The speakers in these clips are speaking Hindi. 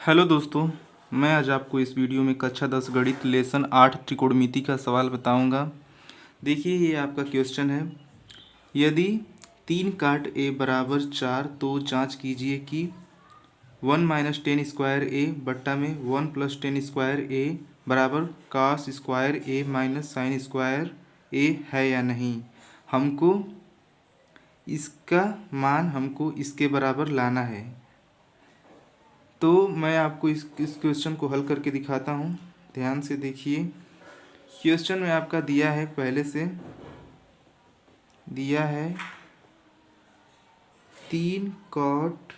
हेलो दोस्तों, मैं आज आपको इस वीडियो में कक्षा 10 गणित लेसन 8 त्रिकोणमिति का सवाल बताऊंगा। देखिए, ये आपका क्वेश्चन है। यदि 3 काट ए बराबर 4 तो जांच कीजिए कि 1 माइनस टेन स्क्वायर ए बट्टा में 1 प्लस टेन स्क्वायर ए बराबर कास स्क्वायर ए माइनस साइन स्क्वायर ए है या नहीं। हमको इसका मान इसके बराबर लाना है। तो मैं आपको इस क्वेश्चन को हल करके दिखाता हूँ। ध्यान से देखिए। क्वेश्चन में आपका दिया है, पहले से दिया है 3 कॉट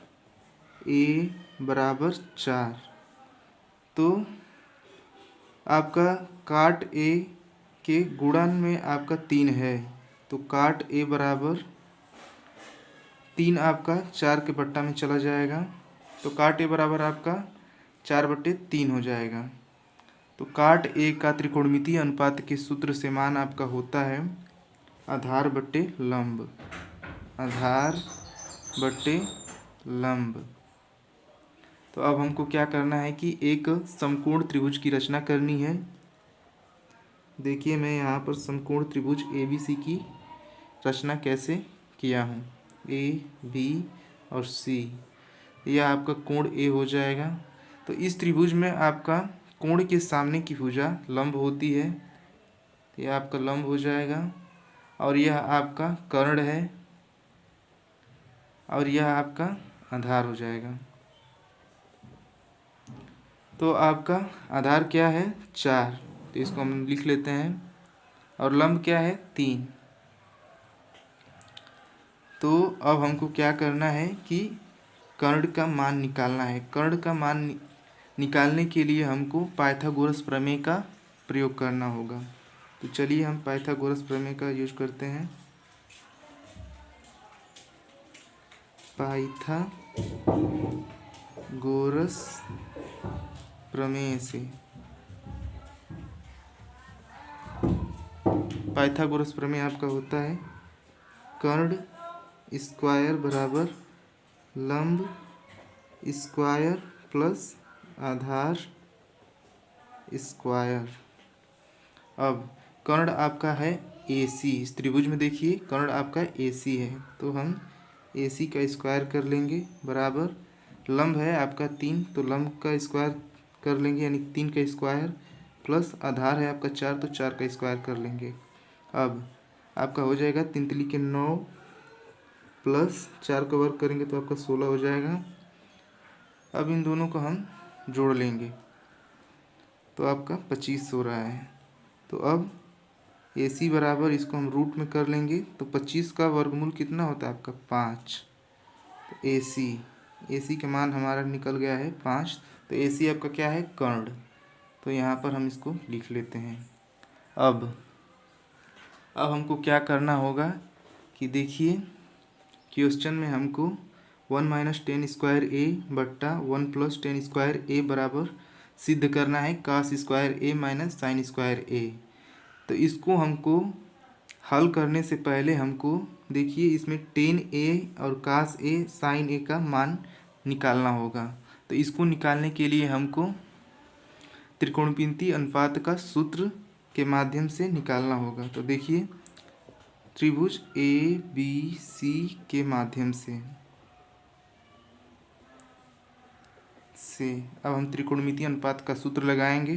ए बराबर 4। तो आपका काट ए के गुणन में आपका 3 है, तो काट ए बराबर 3 आपका 4 के बट्टा में चला जाएगा, तो काट ए बराबर आपका 4/3 हो जाएगा। तो काट ए का त्रिकोणमितीय अनुपात के सूत्र से मान आपका होता है आधार बट्टे लंब। आधार बट्टे लंब। तो अब हमको क्या करना है कि एक समकोण त्रिभुज की रचना करनी है। देखिए, मैं यहाँ पर समकोण त्रिभुज ABC की रचना कैसे किया हूँ। A, B और C, यह आपका कोण A हो जाएगा। तो इस त्रिभुज में आपका कोण के सामने की भुजा लंब होती है, यह आपका लंब हो जाएगा। और यह आपका कर्ण है और यह आपका आधार हो जाएगा। तो आपका आधार क्या है 4, तो इसको हम लिख लेते हैं। और लंब क्या है 3। तो अब हमको क्या करना है कि कर्ण का मान निकालना है। कर्ण का मान निकालने के लिए हमको पाइथागोरस प्रमेय का प्रयोग करना होगा। तो चलिए हम पाइथागोरस प्रमेय का यूज करते हैं। पाइथागोरस प्रमेय से पाइथागोरस प्रमेय आपका होता है कर्ण स्क्वायर बराबर लंब स्क्वायर प्लस आधार स्क्वायर। अब कर्ण आपका है AC। इस त्रिभुज में देखिए कर्ण आपका AC है, तो हम AC का स्क्वायर कर लेंगे बराबर लंब है आपका 3, तो लंब का स्क्वायर कर लेंगे यानी 3 का स्क्वायर प्लस आधार है आपका 4, तो 4 का स्क्वायर कर लेंगे। अब आपका हो जाएगा 3 तिली के 9 प्लस 4 का वर्ग करेंगे तो आपका 16 हो जाएगा। अब इन दोनों को हम जोड़ लेंगे तो आपका 25 हो रहा है। तो अब AC बराबर इसको हम रूट में कर लेंगे, तो 25 का वर्गमूल कितना होता है आपका 5। तो AC का मान हमारा निकल गया है 5। तो AC आपका क्या है कर्ण। तो यहाँ पर हम इसको लिख लेते हैं। अब हमको क्या करना होगा कि देखिए, क्वेश्चन में हमको 1 माइनस टेन स्क्वायर ए बट्टा 1 प्लस टेन स्क्वायर ए बराबर सिद्ध करना है कास स्क्वायर ए माइनस साइन स्क्वायर ए। तो इसको हमको हल करने से पहले हमको देखिए इसमें टेन ए और कास ए साइन ए का मान निकालना होगा। तो इसको निकालने के लिए हमको त्रिकोणमितीय अनुपात का सूत्र के माध्यम से निकालना होगा। तो देखिए, त्रिभुज ABC के माध्यम से अब हम त्रिकोणमितीय अनुपात का सूत्र लगाएंगे।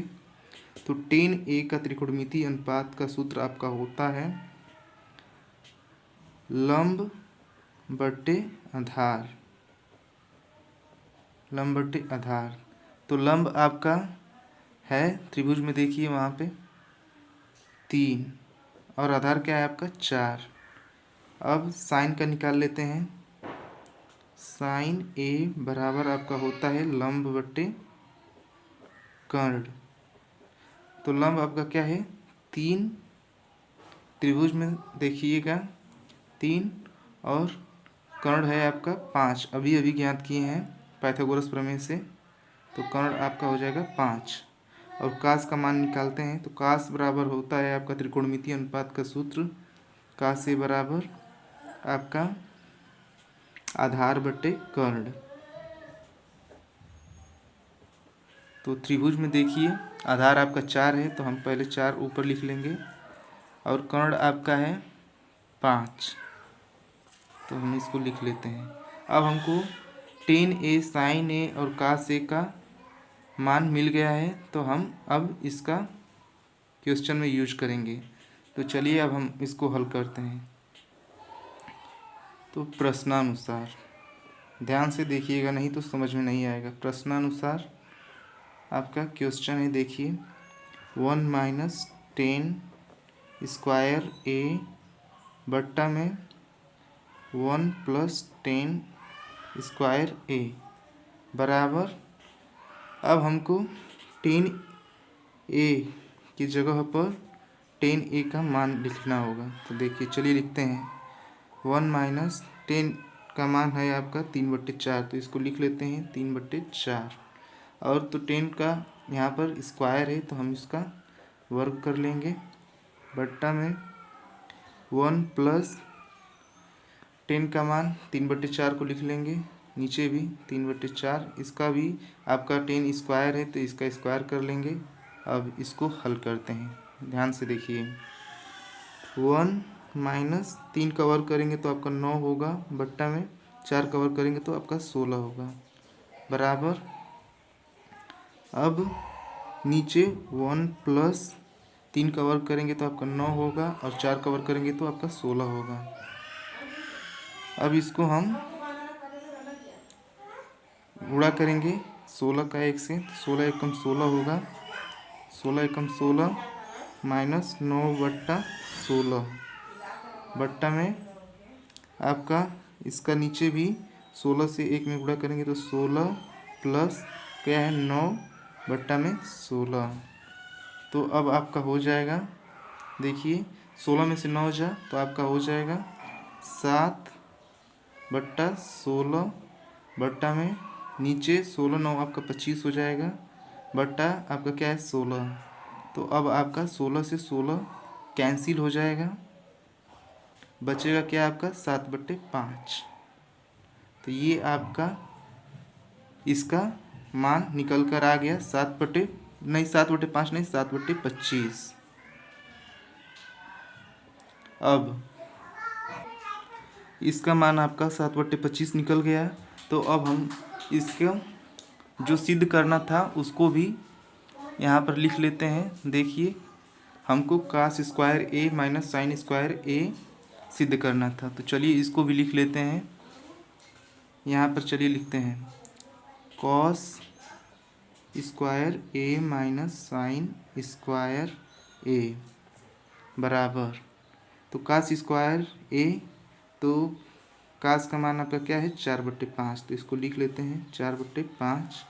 तो टेन ए का त्रिकोणमितीय अनुपात का सूत्र आपका होता है लंब बट्टे आधार। लंब बट्टे आधार। तो लंब आपका है त्रिभुज में देखिए वहाँ पे 3 और आधार क्या है आपका 4। अब साइन का निकाल लेते हैं। साइन A बराबर आपका होता है लंब बट्टे कर्ण। तो लंब आपका क्या है 3, त्रिभुज में देखिएगा 3 और कर्ण है आपका 5, अभी अभी ज्ञात किए हैं पाइथागोरस प्रमेय से। तो कर्ण आपका हो जाएगा 5 और कास का मान निकालते हैं। तो कास बराबर होता है आपका त्रिकोणमितीय अनुपात का सूत्र कास A बराबर आपका आधार बट्टे कर्ण। तो त्रिभुज में देखिए आधार आपका 4 है, तो हम पहले 4 ऊपर लिख लेंगे और कर्ण आपका है 5, तो हम इसको लिख लेते हैं। अब हमको tan a sin a और cos a का मान मिल गया है, तो हम अब इसका क्वेश्चन में यूज करेंगे। तो चलिए अब हम इसको हल करते हैं। तो प्रश्नानुसार ध्यान से देखिएगा, नहीं तो समझ में नहीं आएगा। प्रश्नानुसार आपका क्वेश्चन है, देखिए 1 माइनस 10 स्क्वायर ए बट्टा में 1 प्लस 10 स्क्वायर ए बराबर, अब हमको 10 ए की जगह पर 10 ए का मान लिखना होगा। तो देखिए चलिए लिखते हैं। 1 माइनस 10 का मान है आपका 3/4, तो इसको लिख लेते हैं 3/4। और तो 10 का यहाँ पर स्क्वायर है, तो हम इसका वर्ग कर लेंगे बट्टा में 1 प्लस 10 का मान 3/4 को लिख लेंगे, नीचे भी 3/4, इसका भी आपका 10 स्क्वायर है, तो इसका स्क्वायर कर लेंगे। अब इसको हल करते हैं, ध्यान से देखिए। 1 माइनस 3 का वर्ग करेंगे तो आपका 9 होगा, बट्टा में 4 का वर्ग करेंगे तो आपका 16 होगा बराबर। अब नीचे 1 प्लस 3 का वर्ग करेंगे तो आपका 9 होगा और 4 का वर्ग करेंगे तो आपका 16 होगा। अब इसको हम गुणा करेंगे 16 का 1 से, 16 एकम 16 होगा, 16 एकम 16 माइनस 9/16 बट्टा में आपका इसका नीचे भी 16 से 1 में गुणा करेंगे तो 16 प्लस क्या है 9 बट्टा में 16। तो अब आपका हो जाएगा, देखिए 16 में से 9 जा तो आपका हो जाएगा 7/16 बट्टा में नीचे 16 9 आपका 25 हो जाएगा, बट्टा आपका क्या है 16। तो अब आपका 16 से 16 कैंसिल हो जाएगा, बचेगा क्या आपका 7/5। तो ये आपका इसका मान निकल कर आ गया 7/5 नहीं 7/25। अब इसका मान आपका 7/25 निकल गया। तो अब हम इसका जो सिद्ध करना था उसको भी यहाँ पर लिख लेते हैं। देखिए हमको cos स्क्वायर ए माइनस साइन स्क्वायर ए सिद्ध करना था, तो चलिए इसको भी लिख लेते हैं। यहाँ पर चलिए लिखते हैं cos स्क्वायर ए माइनस साइन स्क्वायर ए बराबर, तो cos स्क्वायर ए, तो cos का मान आपका क्या है 4/5, तो इसको लिख लेते हैं 4/5।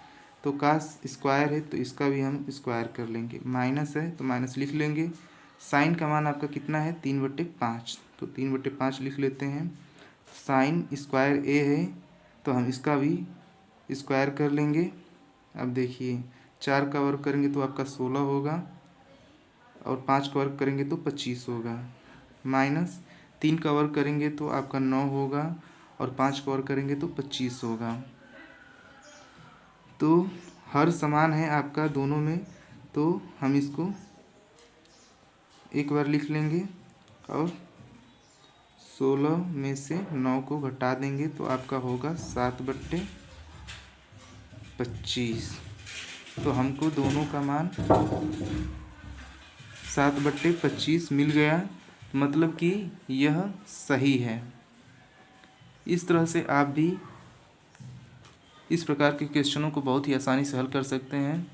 तो cos स्क्वायर है तो इसका भी हम स्क्वायर कर लेंगे, माइनस है तो माइनस लिख लेंगे। साइन का मान आपका कितना है 3/5, तो 3/5 लिख लेते हैं। साइन स्क्वायर ए है तो हम इसका भी स्क्वायर कर लेंगे। अब देखिए 4 का वर्ग करेंगे तो आपका 16 होगा और 5 का वर्ग करेंगे तो 25 होगा, माइनस 3 का वर्ग करेंगे तो आपका 9 होगा और 5 का वर्ग करेंगे तो 25 होगा। तो हर समान है आपका दोनों में, तो हम इसको एक बार लिख लेंगे और 16 में से 9 को घटा देंगे तो आपका होगा 7/25। तो हमको दोनों का मान 7/25 मिल गया, मतलब कि यह सही है। इस तरह से आप भी इस प्रकार के क्वेश्चनों को बहुत ही आसानी से हल कर सकते हैं।